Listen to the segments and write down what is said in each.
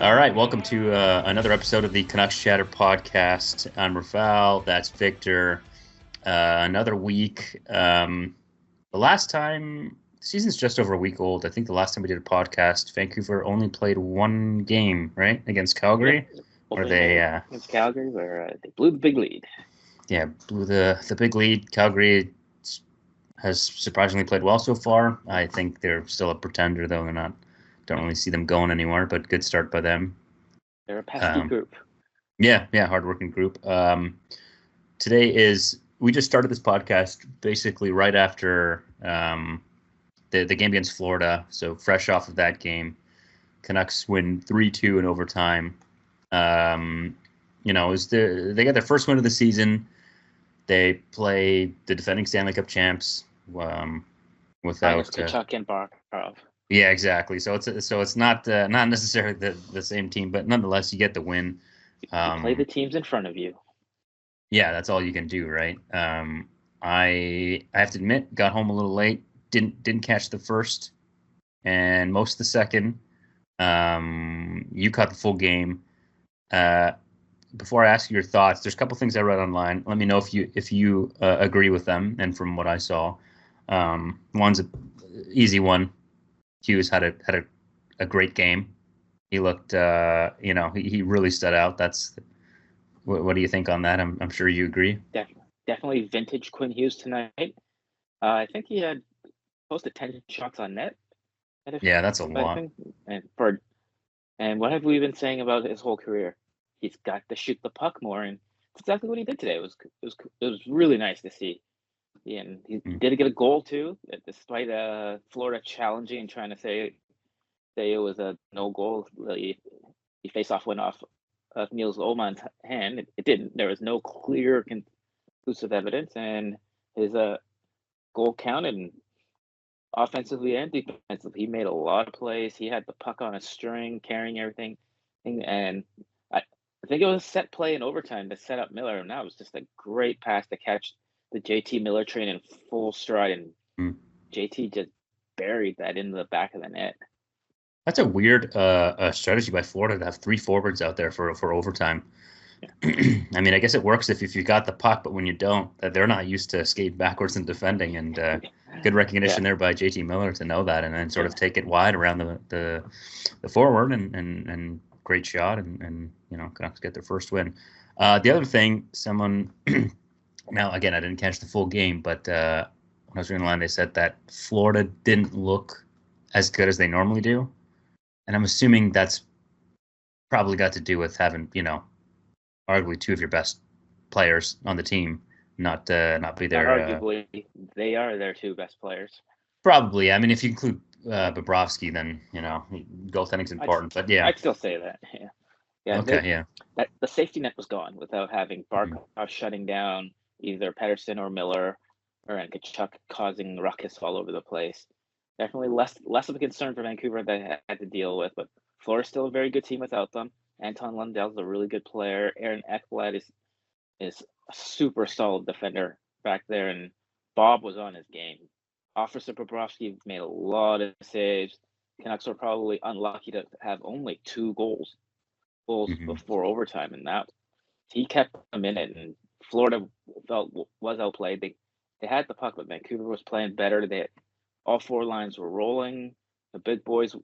All right, welcome to another episode of the Canucks Chatter podcast. I'm Rafal. That's Victor. Another week. The last time, the season's just over a week old. I think the last time we did a podcast, Vancouver only played one game, right, against Yep, Calgary, where opening they, day against Calgary, where they blew the big lead. blew the big lead. Calgary has surprisingly played well so far. I think they're still a pretender, though. Don't really see them going anywhere. But good start by them. They're a pesky Um, group. Yeah, hardworking group. We just started this podcast basically right after the game against Florida, so fresh off of that game. Canucks win 3-2 in overtime. They got their first win of the season. They play the defending Stanley Cup champs Minus without. Kachuk and Barkov. Yeah, exactly. So it's not necessarily the same team, but nonetheless, you get the win. You play the teams in front of you. Yeah, that's all you can do, right? I have to admit, got home a little late. Didn't catch the first and most of the second. You caught the full game. Uh, Before I ask you your thoughts, there's a couple things I read online. Let me know if you agree with them. And from what I saw, one's a easy one. Hughes had a great game. He looked, he really stood out. What do you think on that? I'm sure you agree. Definitely vintage Quinn Hughes tonight. I think he had close to 10 shots on net. Yeah, that's a I lot. think, and what have we been saying about his whole career? He's got to shoot the puck more, and it's exactly what he did today. It was really nice to see. And he Mm. did get a goal too, despite Florida challenging and trying to say it was a no goal. Really, the face-off went off of Niels Ullmann's hand. It didn't. There was no clear, conclusive evidence, and his goal counted. And offensively and defensively, he made a lot of plays. He had the puck on a string, carrying everything, and I think it was a set play in overtime to set up Miller, and that was just a great pass to catch the JT Miller train in full stride, and Mm. JT just buried that in the back of the net. That's a weird strategy by Florida to have three forwards out there for overtime. I mean, I guess it works if you got the puck, but when you don't, they're not used to skating backwards and defending. And good Yeah, recognition there by JT Miller to know that, and then sort yeah. of take it wide around the forward, and great shot, and Canucks get their first win. The other thing, someone now again, I didn't catch the full game, but when I was reading the line, they said that Florida didn't look as good as they normally do, and I'm assuming that's probably got to do with having arguably two of your best players on the team not be there. Arguably, they are their two best players. Probably. I mean, if you include Bobrovsky, then goaltending's I'd important. But yeah, I'd still say that. Yeah, yeah. okay, yeah. That the safety net was gone without having Mhm. Barkov shutting down either Pedersen or Miller, or Kachuk causing ruckus all over the place. Definitely less of a concern for Vancouver that they had to deal with, but Florida's still a very good team without them. Anton Lundell's a really good player. Aaron Ekblad is a super solid defender back there, and Bob was on his game. Officer Bobrovsky made a lot of saves. Canucks were probably unlucky to have only two goals Mhm. before overtime, and that he kept them in it. And Florida was outplayed. They had the puck, but Vancouver was playing better. All four lines were rolling. The big boys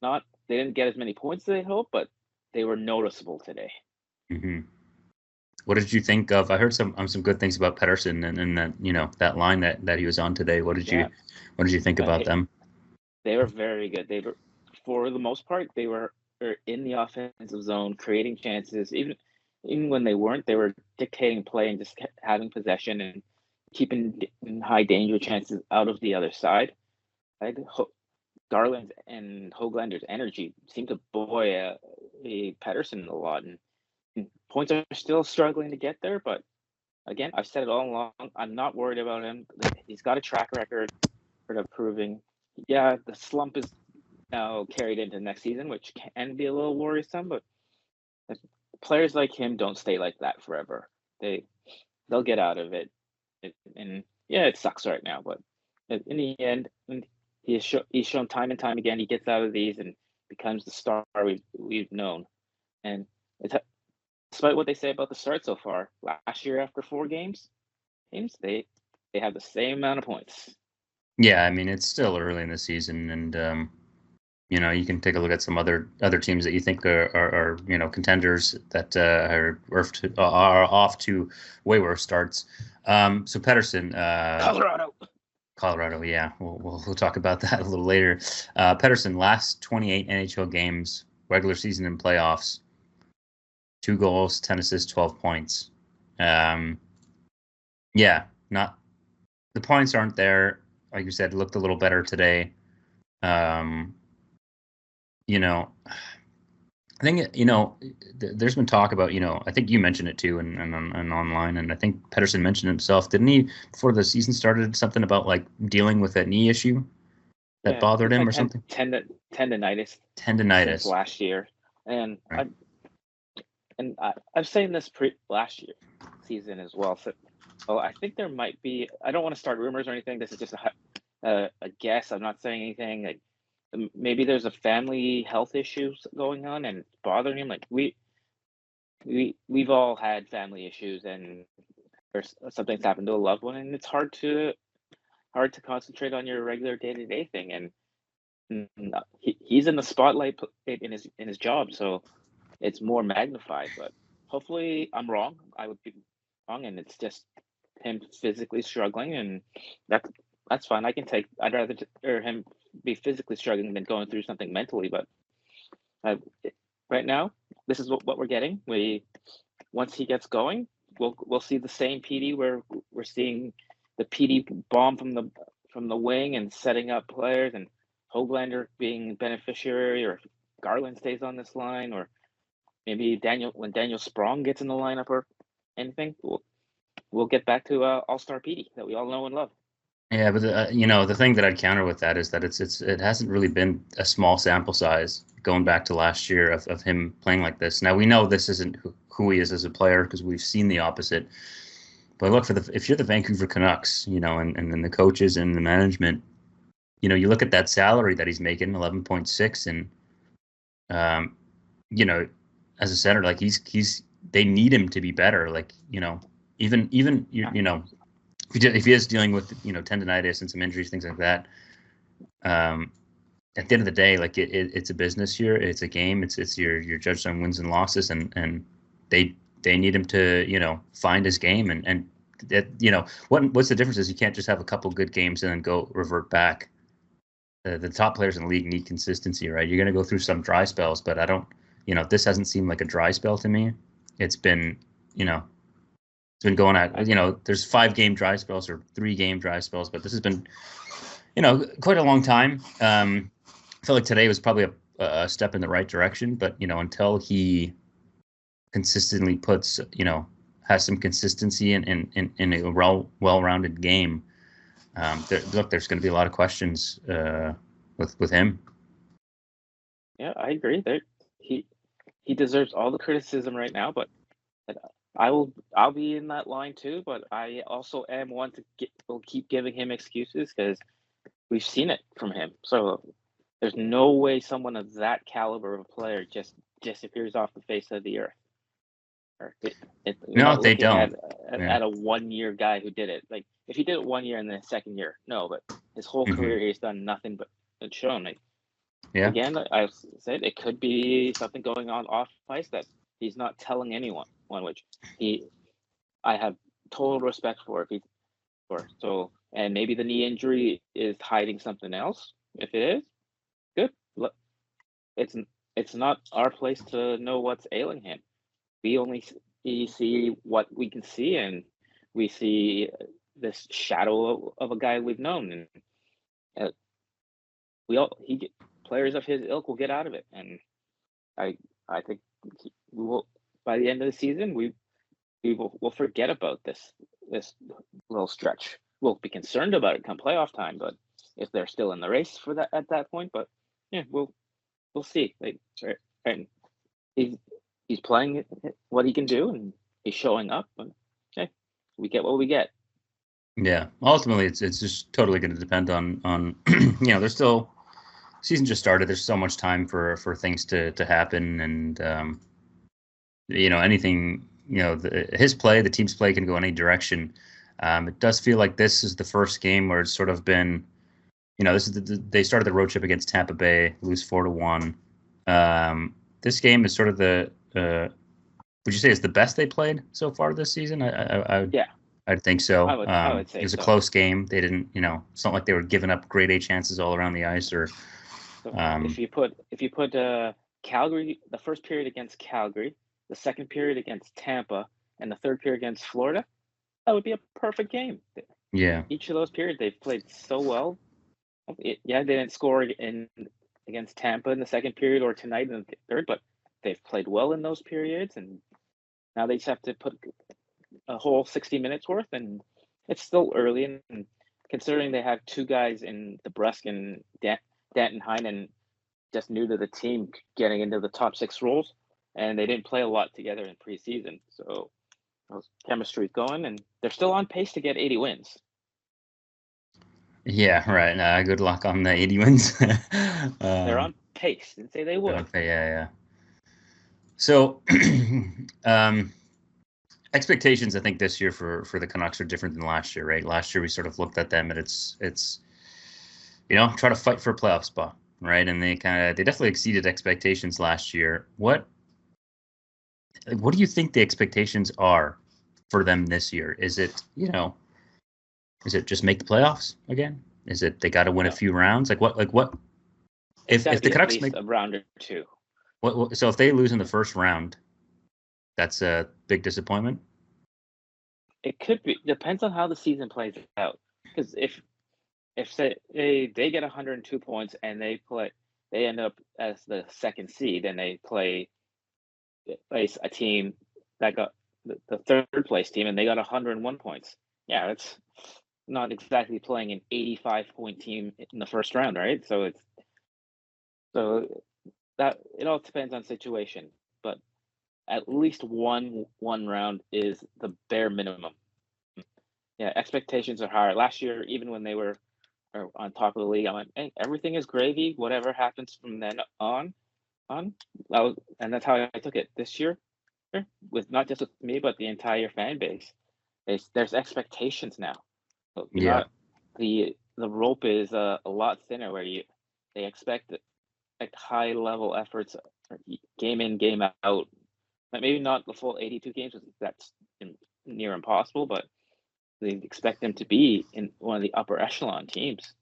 not they didn't get as many points as they hoped, but they were noticeable today. Mhm. What did you think of? I heard some good things about Pedersen and that that line that he was on today. Yeah, what did you think about but them? they were very good. They were, for the most part, they were in the offensive zone, creating chances. Even when they weren't, they were dictating play and just having possession and keeping high danger chances out of the other side. I think Garland's and Hoglander's energy seemed to buoy Pedersen a lot, and points are still struggling to get there. But again, I've said it all along. I'm not worried about him. He's got a track record for proving. Yeah, the slump is now carried into next season, which can be a little worrisome. But players like him don't stay like that forever. They'll get out of it, and yeah, it sucks right now. But in the end, he's shown time and time again he gets out of these, and becomes the star we've known. And it's despite what they say about the start so far, last year after 4 games, they have the same amount of points. Yeah, I mean it's still early in the season, and you can take a look at some other teams that you think are contenders that are off to way worse starts. So Pettersson, Colorado, yeah, we'll talk about that a little later. Pettersson, last 28 NHL games, regular season and playoffs, 2 goals, 10 assists, 12 points. Yeah, not the points aren't there. Like you said, looked a little better today. I think there's been talk about I think you mentioned it too, and online, and I think Pettersson mentioned himself, didn't he, before the season started, something about like dealing with that knee issue that bothered him or something? Tendonitis. Tendonitis since last year, and right. I've saying this last year season as well. So, I think there might be. I don't want to start rumors or anything. This is just a guess. I'm not saying anything. Like maybe there's a family health issues going on and bothering him. Like we've all had family issues, and there's something's happened to a loved one, and it's hard to concentrate on your regular day-to-day thing. And he's in the spotlight in his job, so it's more magnified. But hopefully I'm wrong. I would be wrong, and it's just him physically struggling, and that's fine. I'd rather him be physically struggling than going through something mentally. But right now, this is what we're getting. Once he gets going, we'll see the same PD where we're seeing the PD bomb from the wing and setting up players, and Höglander being beneficiary, or Garland stays on this line, or maybe when Daniel Sprong gets in the lineup or anything. We'll get back to All-Star PD that we all know and love. Yeah, but the thing that I'd counter with that is that it hasn't really been a small sample size going back to last year of him playing like this. Now we know this isn't who he is as a player because we've seen the opposite. But look, if you're the Vancouver Canucks, and then the coaches and the management, you look at that salary that he's making, 11.6, and as a center, like they need him to be better. Like even if he is dealing with tendonitis and some injuries, things like that. At the end of the day, like it's a business here, it's a game, it's your judged on wins and losses, and they need him to find his game, and that what's the difference is you can't just have a couple good games and then go revert back. The top players in the league need consistency, right? You're going to go through some dry spells, but I don't, this hasn't seemed like a dry spell to me. It's been, it's been going at, there's 5-game dry spells or 3-game dry spells, but this has been, quite a long time. I feel like today was probably a step in the right direction, but, until he consistently puts, has some consistency in a well-rounded game, there's going to be a lot of questions with him. Yeah, I agree. He deserves all the criticism right now, but I'll be in that line too. But I also am one will keep giving him excuses because we've seen it from him. So there's no way someone of that caliber of a player just disappears off the face of the earth. No, they don't. At a 1-year guy who did it. Like if he did it 1 year and then second year, no. But his whole career, he's done nothing but shown. Like, again, I said it could be something going on off ice that he's not telling anyone. Which I have total respect for. So, and maybe the knee injury is hiding something else. If it is, good. It's not our place to know what's ailing him. We only see what we can see, and we see this shadow of a guy we've known, and players of his ilk will get out of it, and I think we will, by the end of the season we'll forget about this little stretch. We'll be concerned about it come playoff time, but if they're still in the race for that at that point, but yeah, we'll see. Like, and he's playing what he can do, and he's showing up. And okay, we get what we get. Yeah, ultimately, it's just totally going to depend on there's still season just started. There's so much time for things to happen, and anything. His play, the team's play can go any direction. It does feel like this is the first game where it's sort of been, this is they started the road trip against Tampa Bay, lose 4-1. This game is sort of the. Would you say it's the best they played so far this season? Yeah, I'd think so. I would say it was a so. close game. They didn't, it's not like they were giving up grade A chances all around the ice. Or So if you put Calgary, the first period against Calgary, the second period against Tampa, and the third period against Florida, that would be a perfect game. Yeah. Each of those periods, they've played so well. They didn't score against Tampa in the second period or tonight in the third, but they've played well in those periods, and now they just have to put a whole 60 minutes worth, and it's still early. And considering they have two guys in DeBrusk and Danton Heinen just new to the team, getting into the top 6 roles, and they didn't play a lot together in preseason, so chemistry's going, and they're still on pace to get 80 wins. Yeah, right. Good luck on the 80 wins. They're on pace. Didn't say they would. Yeah. So, expectations, I think, this year for the Canucks are different than last year, right? Last year we sort of looked at them and it's try to fight for a playoff spot, right? And they definitely exceeded expectations last year. What do you think the expectations are for them this year? Is it, is it just make the playoffs again? Is it they got to win a few rounds? Like what? If the Canucks make a round or two. So if they lose in the first round, that's a big disappointment. It could be. Depends on how the season plays out. Because if say they get 102 points and they end up as the second seed, and they play a team that got the third place team and they got 101 points. Yeah, it's not exactly playing an 85-point team in the first round, right? So that it all depends on situation, but at least one round is the bare minimum. Yeah, expectations are higher. Last year, even when they were on top of the league, I went, hey, everything is gravy. Whatever happens from then on. And that's how I took it this year, with not just with me, but the entire fan base. There's expectations now. So the rope is a lot thinner, where they expect like high level efforts, game in, game out. Maybe not the full 82 games, that's near impossible, but they expect them to be in one of the upper echelon teams.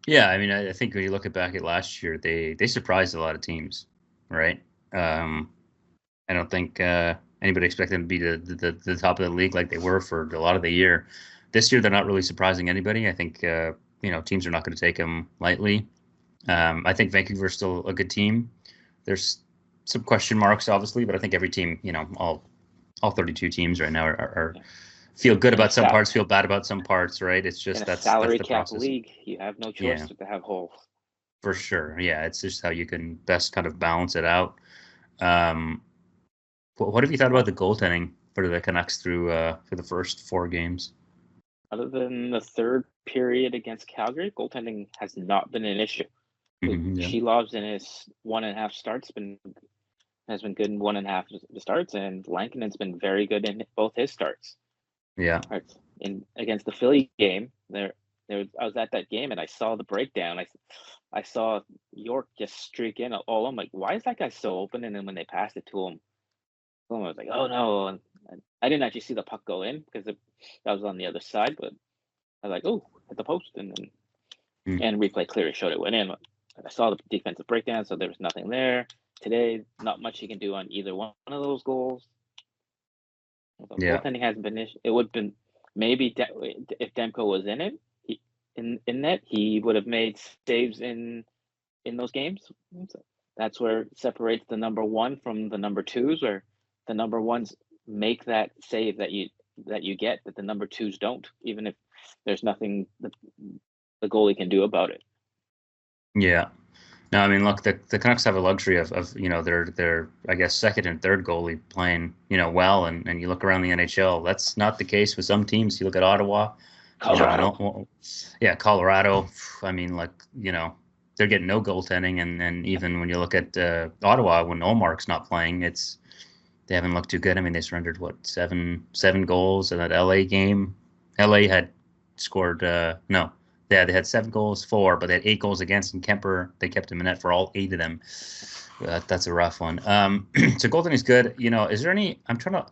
Yeah, I mean, I think when you look back at last year, they surprised a lot of teams, right? I don't think anybody expected them to be the top of the league like they were for a lot of the year. This year, they're not really surprising anybody. I think teams are not going to take them lightly. I think Vancouver's still a good team. There's some question marks, obviously, but I think every team, all 32 teams right now are feel good about some parts, feel bad about some parts, right? It's just that's salary the cap process. League. You have no choice but to have holes. For sure, yeah. It's just how you can best kind of balance it out. What have you thought about the goaltending for the Canucks through for the first 4 games? Other than the third period against Calgary, goaltending has not been an issue. Shelov's in his 1.5 starts has been good in 1.5 starts, and Lankinen's been very good in both his starts. Yeah. Against the Philly game, I was at that game and I saw the breakdown. I saw York just streak in. I'm like, why is that guy so open? And then when they passed it to him, I was like, oh no! And I didn't actually see the puck go in because that was on the other side. But I was like, oh, hit the post, and replay clearly showed it went in. I saw the defensive breakdown, so there was nothing there. Today, not much he can do on either one of those goals. Goaltending hasn't been issue. It would have been maybe if Demko was in it, in net, he would have made saves in those games. So that's where it separates the number one from the number twos, where the number ones make that save that you get that the number twos don't, even if there's nothing the goalie can do about it. Yeah. No, I mean, look, the Canucks have a luxury of their I guess second and third goalie playing well, and you look around the NHL, that's not the case with some teams. You look at Ottawa, Colorado. Colorado. I mean, they're getting no goaltending, and even when you look at Ottawa, when Olmark's not playing, they haven't looked too good. I mean, they surrendered seven goals in that LA game. LA had scored no, yeah, they had 7 goals for, but they had 8 goals against, and Kemper, they kept him in net for all 8 of them. That's a rough one. So goaltending is good. Is there any? I'm trying to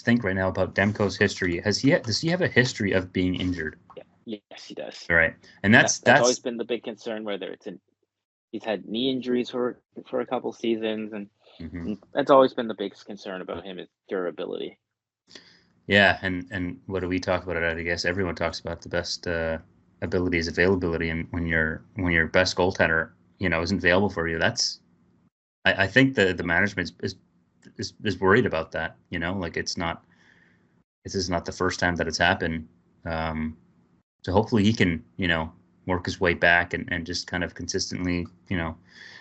think right now about Demko's history. Does he have a history of being injured? Yeah. Yes, he does. Right, and that's always been the big concern. Whether he's had knee injuries for a couple seasons, and that's always been the biggest concern about him is durability. Yeah, and what do we talk about it? I guess everyone talks about the best ability is availability, and when your best goaltender isn't available for you, I think the management is worried about that. Like this is not the first time that it's happened. So hopefully he can work his way back and just kind of consistently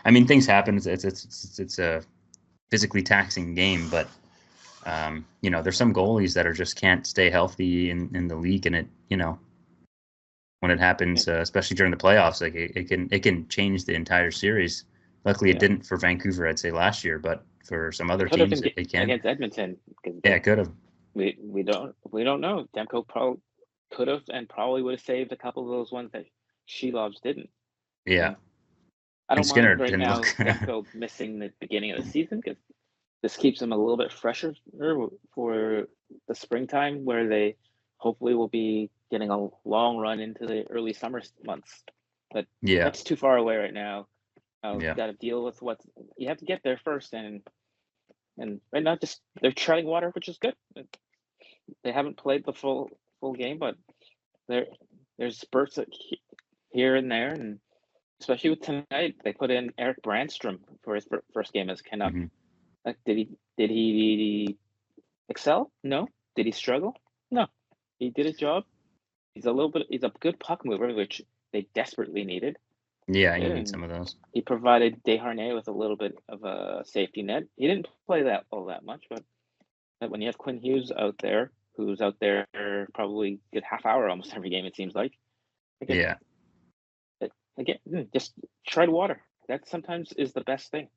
I mean, things happen. It's a physically taxing game, but there's some goalies that just can't stay healthy in the league, and when it happens, especially during the playoffs, like it can change the entire series. Luckily, it didn't for Vancouver, I'd say last year, but for some other teams, it can. Against Edmonton. Yeah, it could have. We don't know. Demko probably could have and probably would have saved a couple of those ones that Shelovs didn't. Yeah. I don't mind right now Demko missing the beginning of the season because this keeps them a little bit fresher for the springtime, where they hopefully will be getting a long run into the early summer months. But that's too far away right now. Got to deal with what you have to get there first, and right now just they're treading water, which is good. They haven't played the full game, but there's spurts here and there, and especially with tonight, they put in Eric Brandstrom for his first game as Canuck. Like, did he excel? No. Did he struggle? No. He did his job. He's a good puck mover, which they desperately needed. Yeah, you need some of those. He provided Desharnais with a little bit of a safety net. He didn't play all that much, but when you have Quinn Hughes out there, who's out there probably a good half hour almost every game, it seems like. Again, just tread water. That sometimes is the best thing.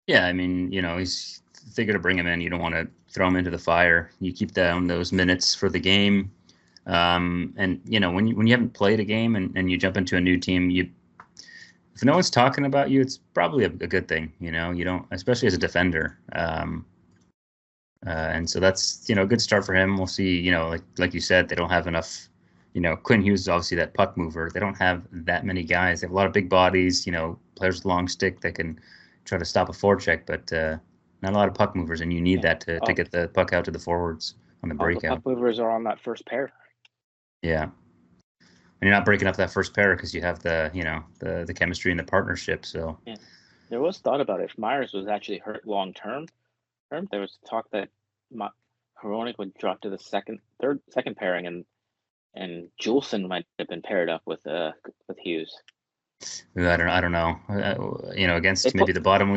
Yeah, I mean, he's they're going to bring him in. You don't want to throw him into the fire. You keep down those minutes for the game. And when you haven't played a game and you jump into a new team, if no one's talking about you, it's probably a good thing. You don't, especially as a defender. And so that's a good start for him. We'll see. Like you said, they don't have enough. Quinn Hughes is obviously that puck mover. They don't have that many guys. They have a lot of big bodies. Players with long stick that can try to stop a forecheck, but not a lot of puck movers, and you need that to get the puck out to the forwards on the breakout. The puck movers are on that first pair. Yeah, and you're not breaking up that first pair because you have the chemistry and the partnership. So there was thought about it. If Myers was actually hurt long term, there was talk that Hronik would drop to the second pairing, and Juleson might have been paired up with Hughes. I don't know. Against maybe the bottom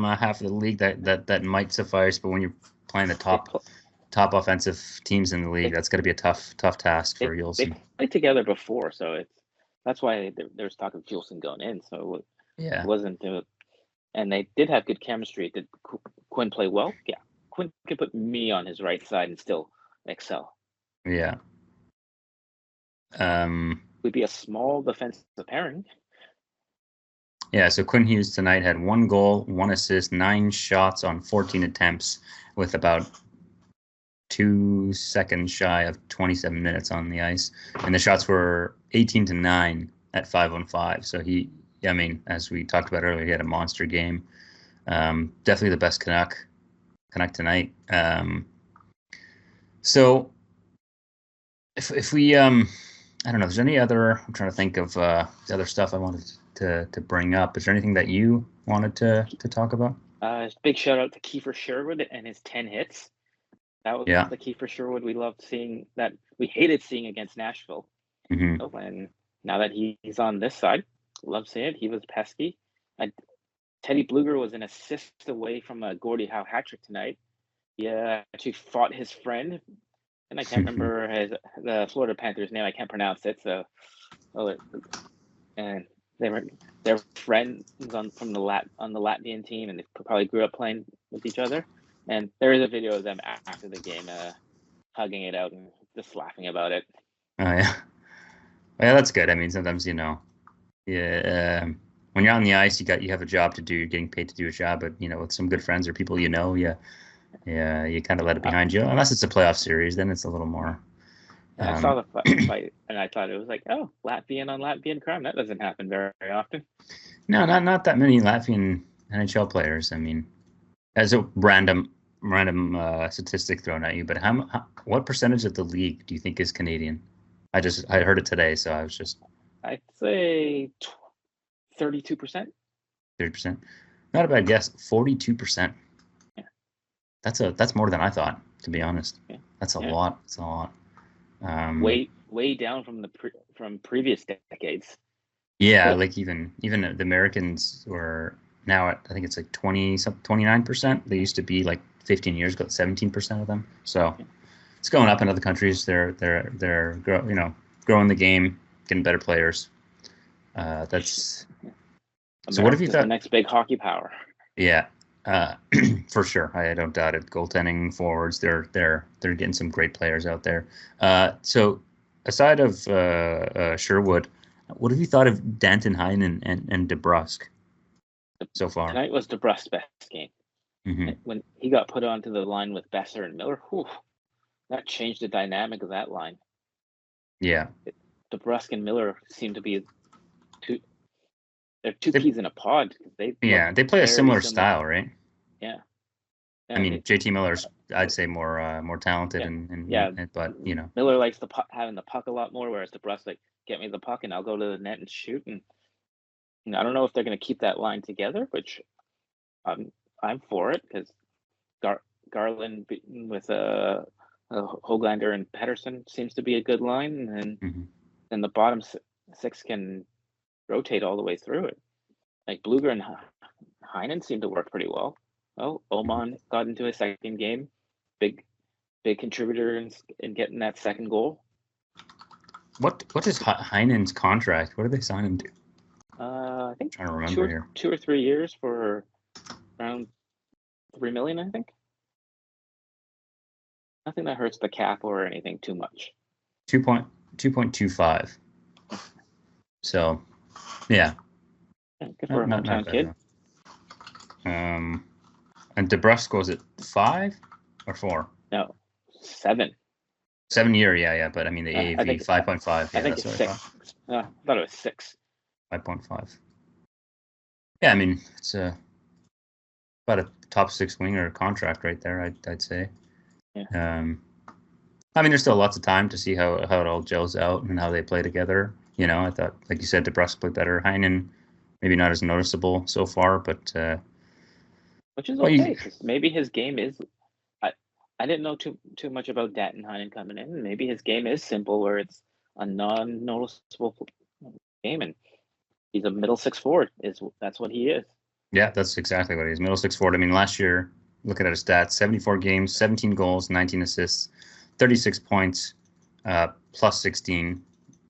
half of the league, that might suffice. But when you're playing the top offensive teams in the league, that's going to be a tough task for Juleson. They played together before, so that's why there's talk of Juleson going in. So it wasn't. And they did have good chemistry. Did Quinn play well? Yeah, Quinn could put me on his right side and still excel. Yeah. Would be a small defensive pairing. Yeah, so Quinn Hughes tonight had 1 goal, 1 assist, 9 shots on 14 attempts with about 2 seconds shy of 27 minutes on the ice. And the shots were 18-9 at 5-on-5. So as we talked about earlier, he had a monster game. Definitely the best Canuck tonight. So if we I don't know. If there's any other, I'm trying to think of the other stuff I wanted to bring up. Is there anything that you wanted to talk about? Big shout out to Kiefer Sherwood and his 10 hits. That was the Kiefer Sherwood we loved seeing, that we hated seeing against Nashville. Mm-hmm. And now that he's on this side, love seeing it. He was pesky. Teddy Bluger was an assist away from a Gordie Howe hat trick tonight. He actually fought his friend. And I can't remember the Florida Panthers name. I can't pronounce it. So, and they're friends from the Latvian team, and they probably grew up playing with each other. And there is a video of them after the game, hugging it out and just laughing about it. Oh yeah, yeah, that's good. I mean, sometimes yeah, when you're on the ice, you have a job to do. You're getting paid to do a job, but with some good friends or people yeah, you kind of let it behind you. Unless it's a playoff series, then it's a little more. I saw the fight, and I thought it was like, oh, Latvian on Latvian crime. That doesn't happen very often. No, not that many Latvian NHL players. I mean, as a random statistic thrown at you, but what percentage of the league do you think is Canadian? I heard it today, so I was just. I'd say 32%. 30%. Not a bad guess. 42%. Yeah. That's more than I thought, to be honest. Yeah. That's a lot. It's a lot. Way down from previous decades. Yeah, like even the Americans were now at, I think it's like 29%. They used to be like 15 years ago, 17% of them. So it's going up in other countries. They're growing the game, getting better players. That's. So what have you thought? The next big hockey power. Yeah, for sure. I don't doubt it. Goaltending, forwards, they're getting some great players out there. So aside of Sherwood, what have you thought of Danton Heinen and DeBrusk so far? Tonight was DeBrusk's best game. Mm-hmm. When he got put onto the line with Besser and Miller, that changed the dynamic of that line. Yeah. DeBrusk and Miller seem to be two peas in a pod. They play a similar style, right? Yeah. I mean, JT Miller's, I'd say, more talented, but Miller likes having the puck a lot more, whereas DeBrusk like, get me the puck and I'll go to the net and shoot. And I don't know if they're going to keep that line together, which I'm for it, because Garland with Hoglander and Pettersson seems to be a good line, and then the bottom six can rotate all the way through it. Like Bluger and Heinen seem to work pretty well. Oh, Oman got into his second game, big contributor in getting that second goal. What is Heinen's contract? What do they sign him to? I think I'm trying to remember 2 or 3 years for around $3 million. I think nothing that hurts the cap or anything too much. 2.25. So, yeah. Good for a hometown kid. And DeBrusk was it 5 or 4? No, 7. 7 year, yeah. But I mean the AAV 5.5. Yeah, I think it's 6. I thought it was 6. 5.5. Yeah, I mean it's about a top 6 winger contract right there. I'd say. Yeah. I mean, there's still lots of time to see how it all gels out and how they play together. I thought, like you said, DeBrusk played better. Heinen, maybe not as noticeable so far, but which is okay, because maybe his game is. I didn't know too much about Danton Heinen coming in. Maybe his game is simple, where it's a non-noticeable game, and he's a middle six forward. That's what he is. Yeah, that's exactly what he is. Middle six forward. I mean, last year, looking at his stats, 74 games, 17 goals, 19 assists, 36 points, plus 16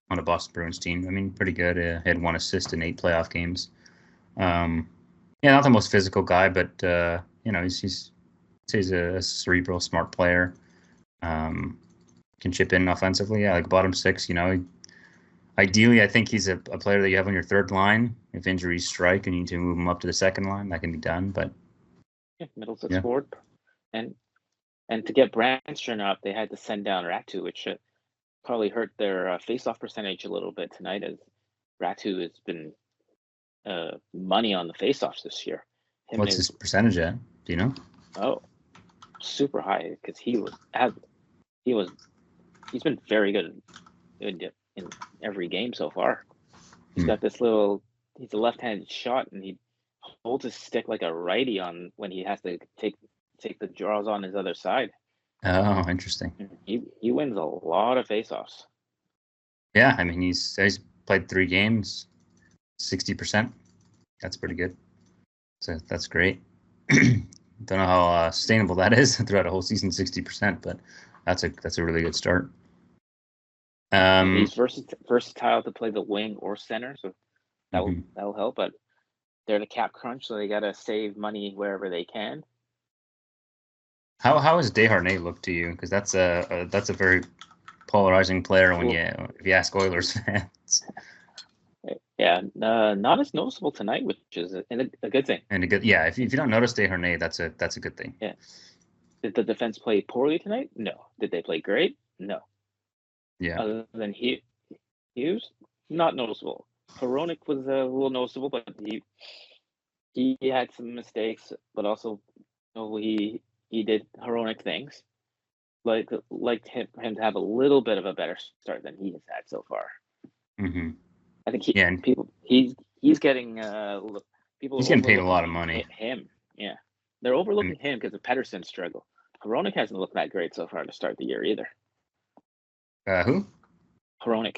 on a Boston Bruins team. I mean, pretty good. He had 1 assist in 8 playoff games. Not the most physical guy, but he's a cerebral, smart player. Can chip in offensively. Yeah, like bottom 6. Ideally, I think he's a player that you have on your third line. If injuries strike and you need to move him up to the second line, that can be done. But middle six forward, and to get Brandstrom up, they had to send down Ratu, which probably hurt their face-off percentage a little bit tonight, as Ratu has been money on the face-offs this year. What's his percentage at? Do you know? Oh, super high, because he's been very good in every game so far. He's got this he's a left-handed shot, and he holds his stick like a righty on when he has to take the draws on his other side. Oh, interesting. He wins a lot of faceoffs. Yeah, I mean he's played 3 games, 60%. That's pretty good. So that's great. Don't know how sustainable that is throughout a whole season, 60%, but that's a really good start. He's versatile to play the wing or center, so that'll help. But they're in a cap crunch, so they gotta save money wherever they can. How has Desharnais looked to you? Because that's a very polarizing player if you ask Oilers fans. Yeah, not as noticeable tonight, which is a good thing. And if you don't notice Desharnais, that's a good thing. Yeah. Did the defense play poorly tonight? No. Did they play great? No. Yeah. Other than Hughes, not noticeable. Hronek was a little noticeable, but he had some mistakes, but also he did Hronek things. Like him to have a little bit of a better start than he has had so far. Mm-hmm. I think he's getting people. He's getting paid a lot of money. Him, yeah, they're overlooking him because of Pettersson's struggle. Hronek hasn't looked that great so far to start the year either. Who? Hronek.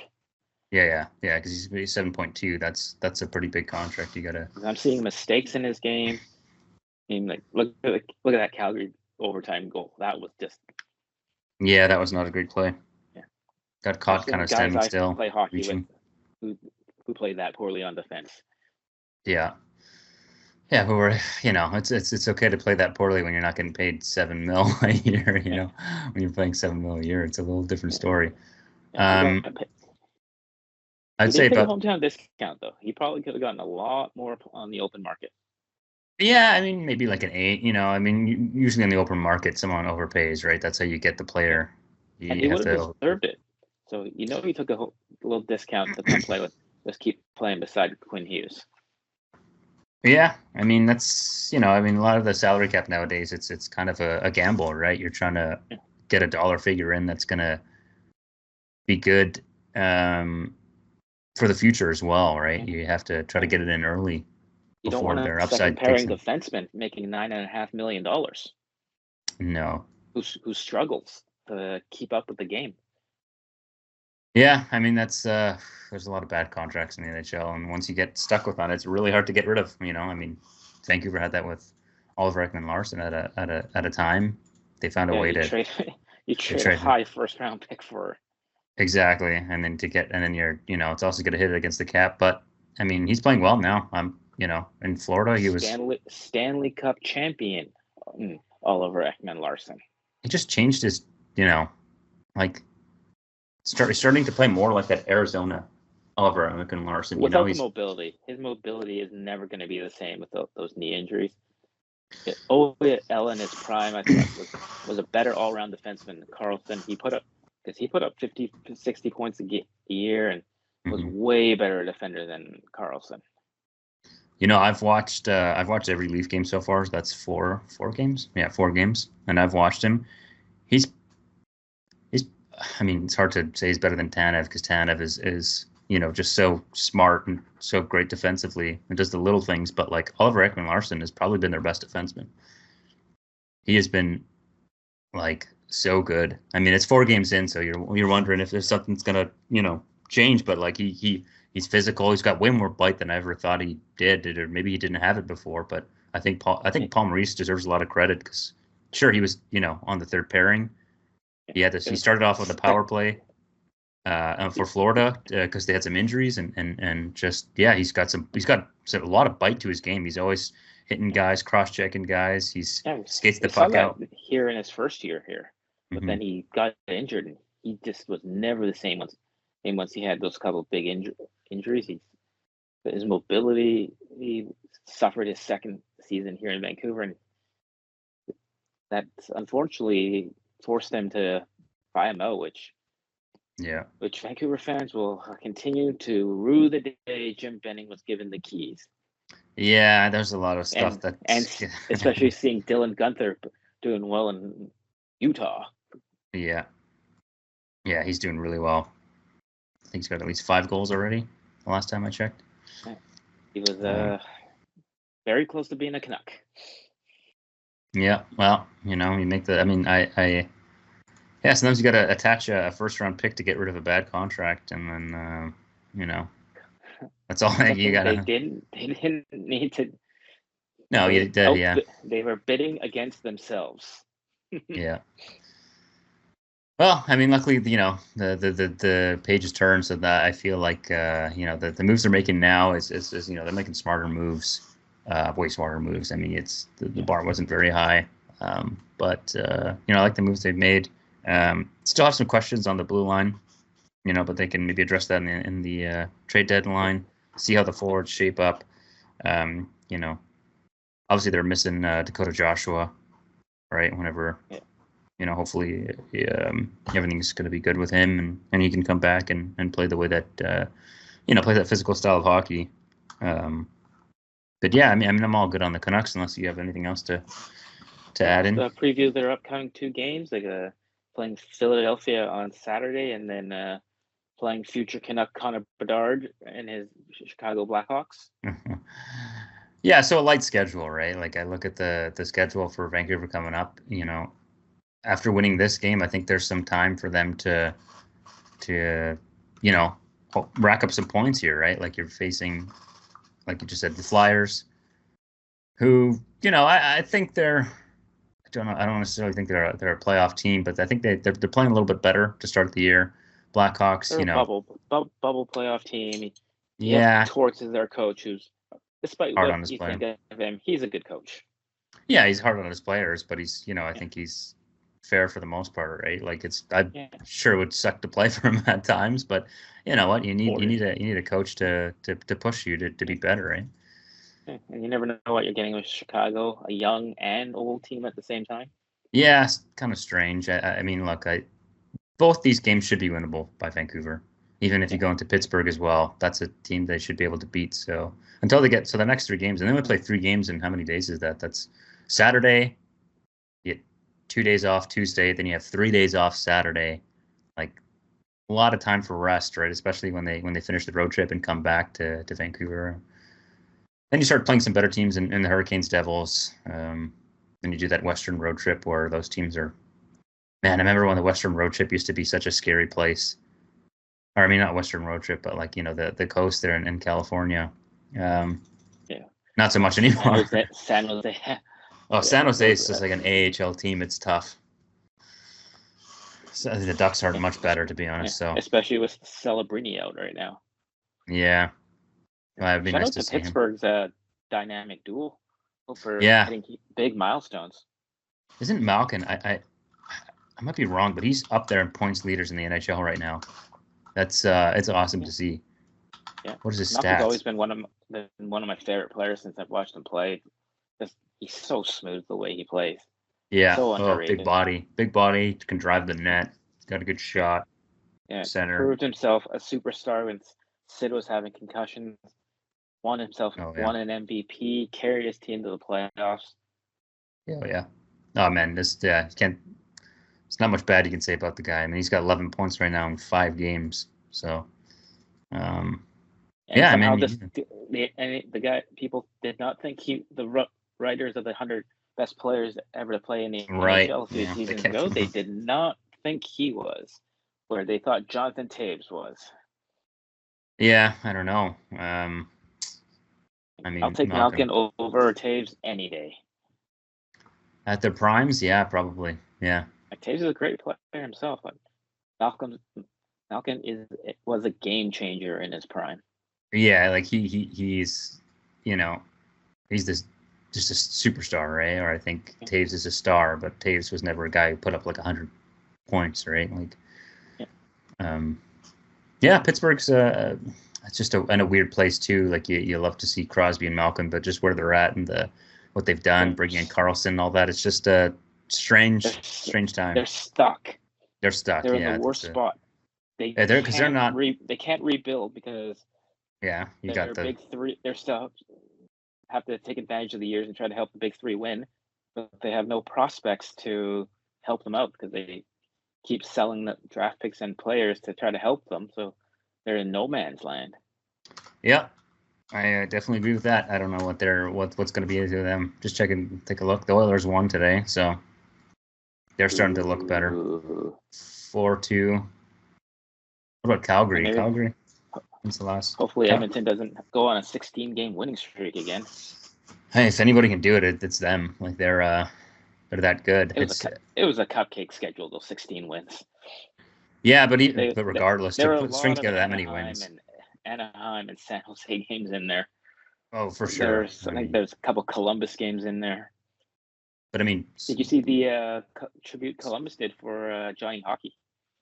Yeah, because he's 7.2. That's a pretty big contract. You gotta. I'm seeing mistakes in his game. I mean, like look at that Calgary overtime goal. That was just. Yeah, that was not a great play. Yeah, got caught kind of standing still. Play hockey reaching. With who played that poorly on defense. Yeah, but we're it's okay to play that poorly when you're not getting paid $7 million a year. You know, when you're playing $7 million a year, it's a little different story. Yeah, I'd say about a hometown discount though. He probably could have gotten a lot more on the open market. Yeah, I mean maybe like an 8. You know, I mean usually in the open market, someone overpays, right? That's how you get the player. And he would have deserved it. So he took a little discount to come play with. Just keep playing beside Quinn Hughes. Yeah, I mean that's a lot of the salary cap nowadays, it's kind of a gamble, right? You're trying to get a dollar figure in that's gonna be good for the future as well, right? You have to try to get it in early. You don't want a second pairing defenseman making $9.5 million. No. Who struggles to keep up with the game. Yeah, I mean that's there's a lot of bad contracts in the NHL, and once you get stuck with that, it's really hard to get rid of. I mean, Vancouver had that with Oliver Ekman-Larsson at a time. They found a way to trade a high first round pick for. Exactly, and then you're it's also going to hit it against the cap. But I mean, he's playing well now. In Florida, he was Stanley Cup champion, Oliver Ekman-Larsson. He just changed his, like. Starting to play more like that Arizona Oliver Ekman-Larsson. Without the mobility, his mobility is never going to be the same without those knee injuries. Ellen, his prime, I thought was a better all-around defenseman than Karlsson. He put up 50, 60 points a year and was way better a defender than Karlsson. I've watched every Leaf game so far. That's four games. Yeah, 4 games, and I've watched him. I mean, it's hard to say he's better than Tanev because Tanev is just so smart and so great defensively and does the little things. But like Oliver Ekman-Larsson has probably been their best defenseman. He has been like so good. I mean, it's 4 games in, so you're wondering if there's something that's gonna change. But like he's physical. He's got way more bite than I ever thought he did, or maybe he didn't have it before. But I think Paul Maurice deserves a lot of credit because sure he was on the third pairing. He started off with a power play for Florida because they had some injuries and just he's got a lot of bite to his game. He's always hitting guys, cross-checking guys. He skates the puck out here in his first year here, but then he got injured and he just was never the same once he had those couple of big injuries. His mobility, he suffered his second season here in Vancouver, and that unfortunately forced them to buy him out, which Vancouver fans will continue to rue the day Jim Benning was given the keys. Yeah, there's a lot of stuff and especially seeing Dylan Guenther doing well in Utah. Yeah, he's doing really well. I think he's got at least 5 goals already. The last time I checked, he was very close to being a Canuck. Yeah, well, you make the. I mean, sometimes you got to attach a first-round pick to get rid of a bad contract, and then that's all you got. They didn't need to. No, you did. Yeah, they were bidding against themselves. Yeah. Well, I mean, luckily, the page has turned, so that I feel like the moves they're making now is they're making smarter moves, way smarter moves. I mean, it's the bar wasn't very high, but I like the moves they've made. Still have some questions on the blue line, but they can maybe address that in the trade deadline. See how the forwards shape up. Obviously they're missing Dakota Joshua, right? Whenever. Yeah. Hopefully everything's going to be good with him and he can come back and play the way that, play that physical style of hockey. But yeah, I mean, I'm all good on the Canucks unless you have anything else to add in. Preview their upcoming 2 games, like playing Philadelphia on Saturday and then playing future Canuck Connor Bedard and his Chicago Blackhawks. Yeah, so a light schedule, right? Like I look at the schedule for Vancouver coming up, after winning this game, I think there's some time for them to rack up some points here, right? Like you're facing, like you just said, the Flyers, who I think I don't necessarily think they're a playoff team, but I think they're playing a little bit better to start the year. Blackhawks, they're a bubble playoff team. Yeah, Torts is their coach, who's despite hard what you think of him, he's a good coach. Yeah, he's hard on his players, but he's I think he's fair for the most part, right? Like I'm sure it would suck to play for him at times, but you know what? You need a coach to push you to be better, right? And you never know what you're getting with Chicago, a young and old team at the same time. Yeah, it's kind of strange. I mean, look, both these games should be winnable by Vancouver. Even if you go into Pittsburgh as well, that's a team they should be able to beat. So until they get the next 3 games, and then we play 3 games in how many days is that? That's Saturday. You get 2 days off Tuesday, then you have 3 days off Saturday. Like a lot of time for rest, right? Especially when they finish the road trip and come back to Vancouver. Then you start playing some better teams in the Hurricanes, Devils. Then you do that Western road trip where those teams are. Man, I remember when the Western road trip used to be such a scary place. Or I mean, not Western road trip, but like the coast there in California. Not so much anymore. San Jose. Oh, San Jose is just like an AHL team. It's tough. So the Ducks are much better, to be honest. So especially with Celebrini out right now. Yeah, well, it'd be Shout nice out to see Pittsburgh's him. Dynamic duel for hitting big milestones. Isn't Malkin? I might be wrong, but he's up there in points leaders in the NHL right now. That's it's awesome to see. Yeah, what is his Malkin's stats? Always been one of my favorite players since I've watched him play. He's so smooth the way he plays. Yeah, so underrated. big body, can drive the net. He's got a good shot. Yeah, center. Proved himself a superstar when Sid was having concussions. Won an MVP, carried his team to the playoffs. Yeah. Oh man, can't. It's not much bad you can say about the guy. I mean, he's got 11 points right now in 5 games. So, the guy, people did not think the writers of the 100 best players ever to play in the NHL a few seasons ago, they did not think he was where they thought Jonathan Toews was. Yeah, I don't know. I mean, I'll take Malkin over Toews any day. At their primes, yeah, probably, yeah. Like, Toews is a great player himself, but Malkin was a game changer in his prime. Yeah, like he's he's just a superstar, right? Or I think Toews is a star, but Toews was never a guy who put up like 100 points, right? Like, Pittsburgh's it's just in a weird place too. Like you love to see Crosby and Malkin, but just where they're at and what they've done, bringing in Carlson and all that, it's just a strange time. They're stuck. They're stuck. They're in the worst spot. They can't rebuild because you got the big 3. They're still have to take advantage of the years and try to help the big 3 win, but they have no prospects to help them out because they keep selling the draft picks and players to try to help them. So they're in no man's land. Yeah, I definitely agree with that. I don't know what's going to be into them. Just take a look. The Oilers won today, so they're starting to look better. 4-2. What about Calgary? Calgary? When's the last? Hopefully Edmonton doesn't go on a 16-game winning streak again. Hey, if anybody can do it, it's them. Like they're that good. It was a cupcake schedule, those 16 wins. Yeah, but They, but they regardless, to there are a string lot of together that many wins. Anaheim and San Jose games in there. Oh, for sure. I think there's a couple Columbus games in there. But I mean, Did you see the tribute Columbus did for Johnny Hockey?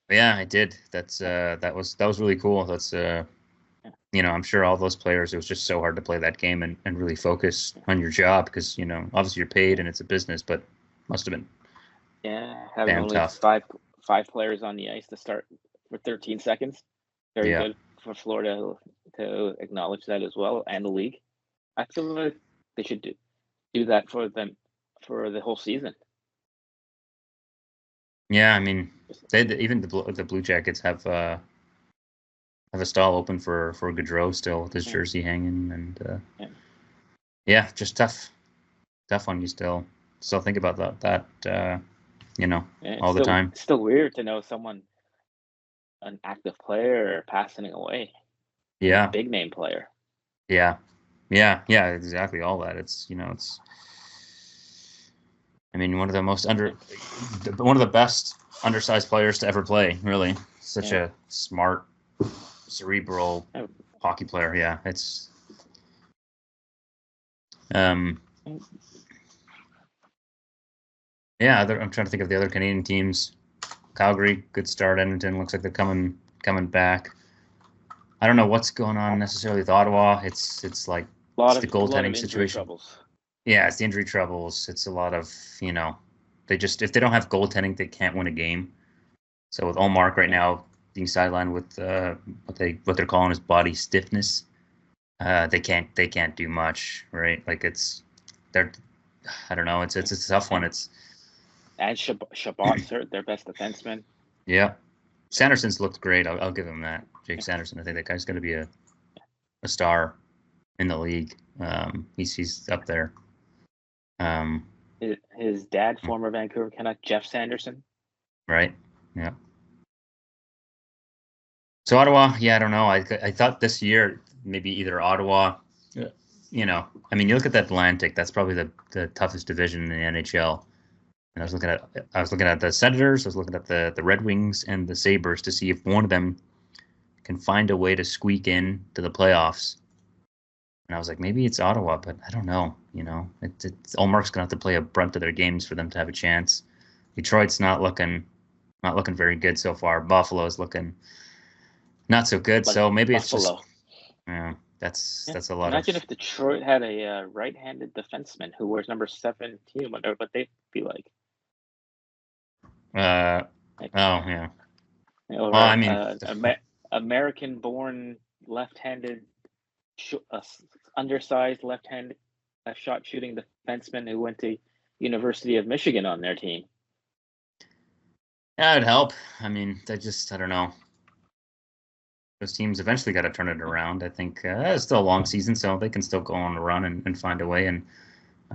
yeah, I did. That was really cool. That's I'm sure all those players, it was just so hard to play that game and really focus on your job because, obviously you're paid and it's a business, but must have been having damn only tough. five players on the ice to start for 13 seconds. Very Yeah. good for Florida to acknowledge that as well, and the league. I feel like they should do that for them for the whole season. Yeah, I mean, even the Blue Jackets have a stall open for Gaudreau still with his jersey hanging, and just tough one. You still think about that all the time. It's still weird to know an active player passing away. Yeah, a big name player. Yeah, exactly. All that. It's I mean, one of the best undersized players to ever play. Really, such a smart, cerebral hockey player. Yeah, it's yeah. I'm trying to think of the other Canadian teams. Calgary, good start. Edmonton looks like they're coming back. I don't know what's going on necessarily with Ottawa. It's like it's the goaltending situation. Troubles. Yeah, it's the injury troubles. It's a lot of they just, if they don't have goaltending, they can't win a game. So with Allmark right now being sidelined with what they're calling his body stiffness, they can't do much, right? Like I don't know. It's a tough one. And Shabbat's hurt, their best defenseman. Yeah, Sanderson's looked great. I'll give him that. Jake Sanderson. I think that guy's going to be a star in the league. He's up there. His dad, former Vancouver Canuck, Jeff Sanderson. Right. Yeah. So Ottawa, I don't know. I thought this year maybe either Ottawa, I mean, you look at the Atlantic. That's probably the toughest division in the NHL. And I was looking at the Senators. I was looking at the Red Wings and the Sabres to see if one of them can find a way to squeak in to the playoffs. And I was like, maybe it's Ottawa, but I don't know. It's Allmark's gonna have to play a brunt of their games for them to have a chance. Detroit's not looking very good so far. Buffalo's looking not so good. So maybe Buffalo. That's a lot. Imagine if Detroit had a right-handed defenseman who wears number 17. Whatever, but they'd be like. Yeah. Or, I mean, American-born left-handed, undersized left shot shooting defenseman who went to University of Michigan on their team. Yeah, it'd help. I mean, I don't know. Those teams eventually got to turn it around. I think it's still a long season, so they can still go on a run and find a way. And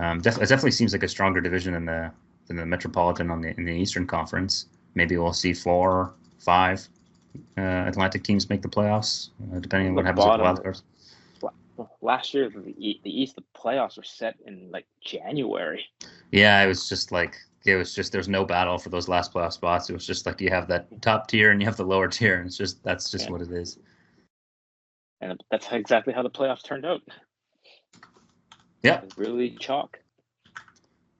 it definitely seems like a stronger division than the Metropolitan in the Eastern Conference. Maybe we'll see 4 or 5 Atlantic teams make the playoffs, depending on what happens with the wild cards. Last year, the East, the playoffs were set in like January. Yeah, it was just there's no battle for those last playoff spots. It was just like you have that top tier and you have the lower tier, and that's just what it is. And that's exactly how the playoffs turned out. Yeah, it was really chalk.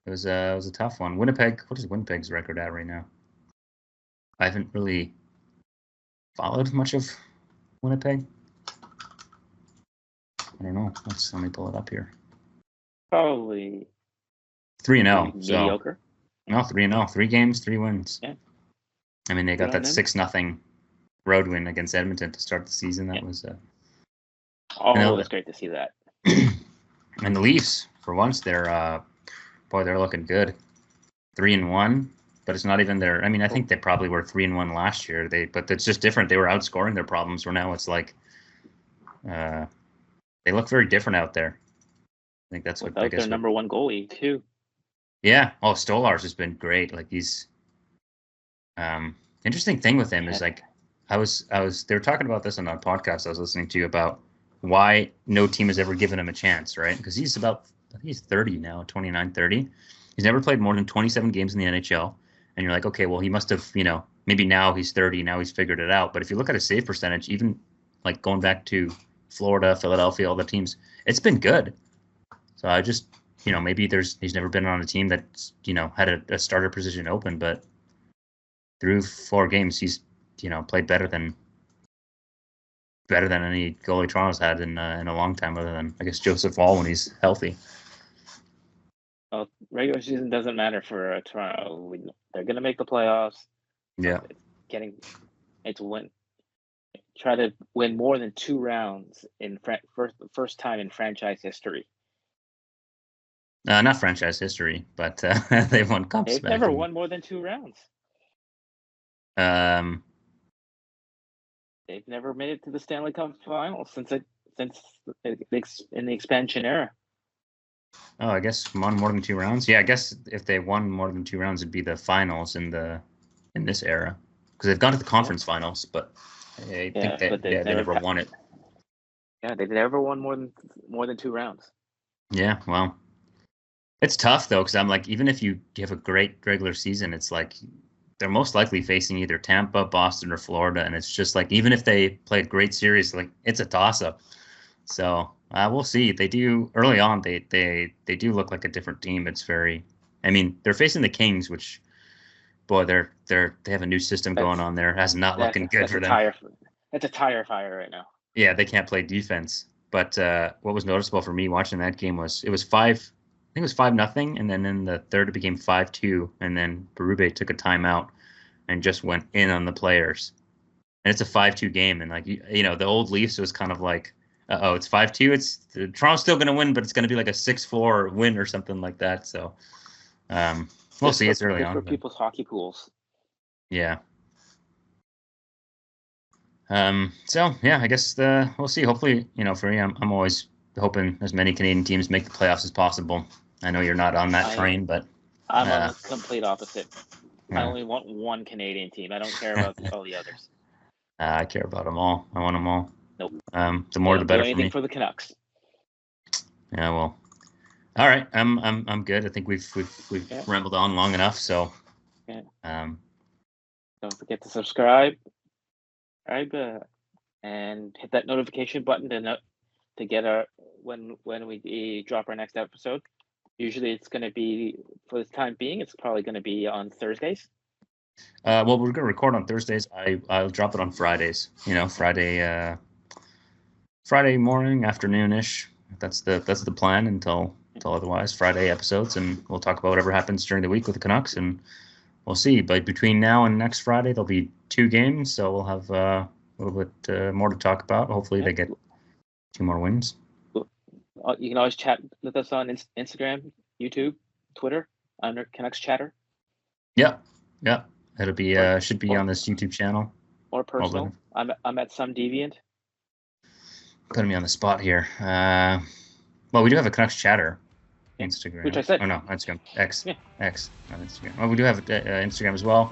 It was a tough one. Winnipeg. What is Winnipeg's record at right now? I haven't really followed much of Winnipeg. I don't know. Let me pull it up here. Probably 3-0. Mediocre. No, 3-0. 3 games, 3 wins. Yeah. I mean, they got that 6-0 road win against Edmonton to start the season. That was it was great to see that. And the Leafs, for once, they're looking good. 3-1, but it's not even their. I mean, I think they probably were 3-1 last year. But it's just different. They were outscoring their problems. Where now it's like, they look very different out there. I think that's what. Without their number one goalie too. Yeah. Oh, Stolarz has been great. Like he's. Interesting thing with him is like, they were talking about this on a podcast I was listening to about why no team has ever given him a chance, right? Because he's 30 now, 29, 30. He's never played more than 27 games in the NHL. And you're like, okay, well, he must have, maybe now he's 30, now he's figured it out. But if you look at his save percentage, even like going back to Florida, Philadelphia, all the teams, it's been good. So I just, maybe he's never been on a team that's, had a starter position open, but through 4 games, he's, played better than any goalie Toronto's had in a long time, other than, I guess, Joseph Wall when he's healthy. Well, regular season doesn't matter for Toronto. They're going to make the playoffs. Yeah. It's win. Try to win more than 2 rounds in first time in franchise history. Not franchise history, but they've won cups. They've never won more than 2 rounds. They've never made it to the Stanley Cup final since in the expansion era. Oh, I guess won more than 2 rounds. Yeah, I guess if they won more than 2 rounds, it'd be the finals in this era, because they've gone to the conference finals, but I think they never won it. Yeah, they've never won more than 2 rounds. Yeah, well, it's tough though, because I'm like, even if you have a great regular season, it's like they're most likely facing either Tampa, Boston, or Florida, and it's just like, even if they play a great series, like, it's a toss-up. So we'll see. They do early on. They do look like a different team. It's very. I mean, they're facing the Kings, which, boy, they have a new system going on there. That's not looking good for them. That's a tire fire right now. Yeah, they can't play defense. But what was noticeable for me watching that game was it was 5. I think it was 5-0, and then in the third it became 5-2, and then Berube took a timeout and just went in on the players. And it's a 5-2 game, and like the old Leafs was kind of like, it's 5-2. It's Toronto's still going to win, but it's going to be like a 6-4 win or something like that. So we'll see. It's early on. For people's hockey pools. Yeah. So yeah, I guess we'll see. Hopefully, for me, I'm always hoping as many Canadian teams make the playoffs as possible. I know you're not on that train, but I'm on the complete opposite. Yeah. I only want one Canadian team. I don't care about all the others. I care about them all. I want them all. Nope. The more the better for me. Anything for the Canucks. Yeah, well. All right, I'm good. I think we've rambled on long enough. So. Yeah. Don't forget to subscribe, and hit that notification button to get when we drop our next episode. Usually, it's going to be, for the time being, it's probably going to be on Thursdays. Well, we're going to record on Thursdays. I'll drop it on Fridays. Friday morning, afternoonish. That's the plan until otherwise. Friday episodes, and we'll talk about whatever happens during the week with the Canucks, and we'll see. But between now and next Friday, there'll be 2 games, so we'll have a little bit more to talk about. Hopefully, they get 2 more wins. You can always chat with us on Instagram, YouTube, Twitter, under Canucks Chatter. Yeah. It'll be should be on this YouTube channel. Or personal. I'm at Some Deviant. Putting me on the spot here. Well, we do have a Canucks Chatter Instagram. Which I said. Oh no, Instagram. X. Yeah. X on Instagram. Well, we do have Instagram as well.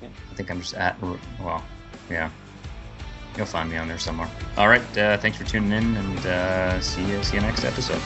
Yeah. I think I'm just yeah. You'll find me on there somewhere. All right. Thanks for tuning in, and see you next episode.